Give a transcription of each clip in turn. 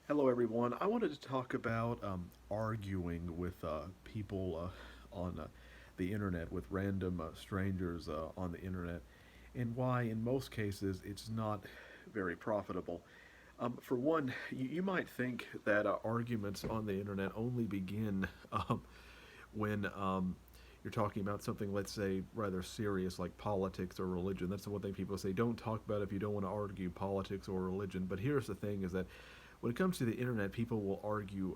Hello, everyone. I wanted to talk about arguing with people on the internet, with random strangers on the internet, and why, in most cases, it's not very profitable. For one, you might think that arguments on the internet only begin when you're talking about something, let's say, rather serious like politics or religion. That's the one thing people say: don't talk about it if you don't want to argue politics or religion. But here's the thing: is that when it comes to the internet, people will argue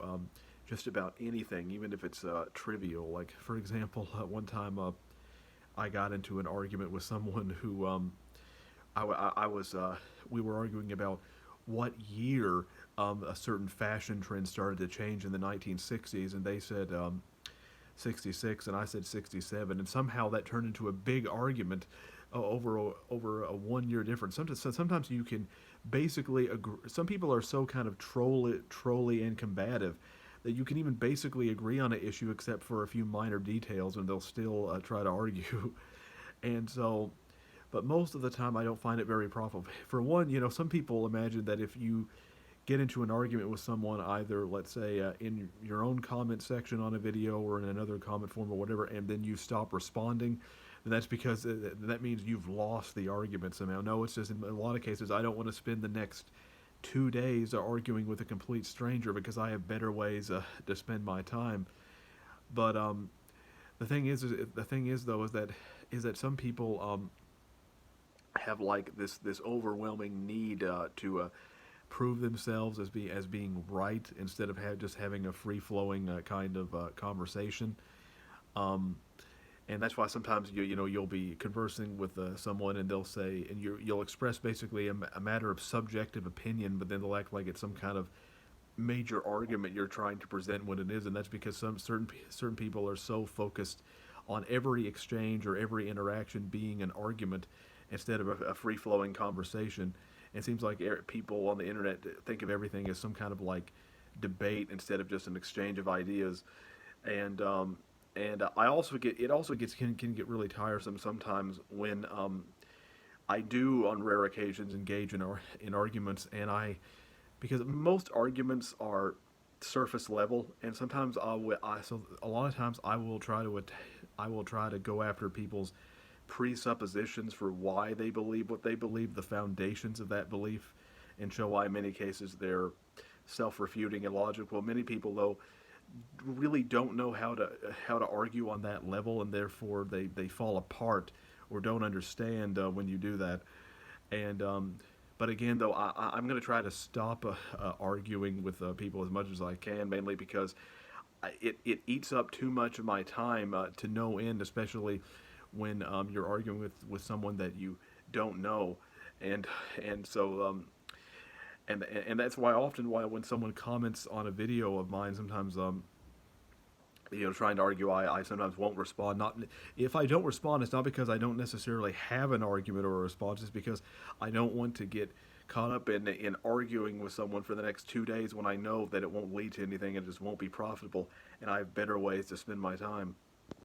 just about anything, even if it's trivial. Like, for example, one time I got into an argument with someone who I was we were arguing about what year a certain fashion trend started to change in the 1960s, and they said 66, and I said 67, and somehow that turned into a big argument over a 1 year difference. Sometimes you can basically agree. Some people are so kind of trolly and combative that you can even basically agree on an issue except for a few minor details, and they'll still try to argue. And so, but most of the time, I don't find it very profitable. For one, some people imagine that if you get into an argument with someone, either, let's say, in your own comment section on a video or in another comment form or whatever, and then you stop responding, then that's because that means you've lost the argument somehow. No, it's just in a lot of cases, I don't want to spend the next 2 days arguing with a complete stranger because I have better ways to spend my time. But the thing is though is that some people have like this overwhelming need to prove themselves as being right instead of just having a free flowing kind of conversation. Um, and that's why sometimes you'll be conversing with someone and they'll say and you'll express basically a matter of subjective opinion, but then they'll act like it's some kind of major argument you're trying to present when it is, and that's because some certain people are so focused on every exchange or every interaction being an argument instead of a free flowing conversation. It seems like people on the internet think of everything as some kind of like debate instead of just an exchange of ideas, and I also get it also gets can get really tiresome sometimes when I do on rare occasions engage in arguments, and I because most arguments are surface level, and sometimes so a lot of times I will try to go after people's presuppositions for why they believe what they believe, the foundations of that belief, and show why in many cases they're self-refuting and logical. Many people though really don't know how to argue on that level, and therefore they fall apart or don't understand when you do that. And but again, though, I'm going to try to stop arguing with people as much as I can, mainly because it eats up too much of my time to no end, especially when you're arguing with someone that you don't know, and and so and that's why often why when someone comments on a video of mine, sometimes trying to argue, I sometimes won't respond. Not if I don't respond, it's not because I don't necessarily have an argument or a response. It's because I don't want to get caught up in arguing with someone for the next 2 days when I know that it won't lead to anything and it just won't be profitable, and I have better ways to spend my time.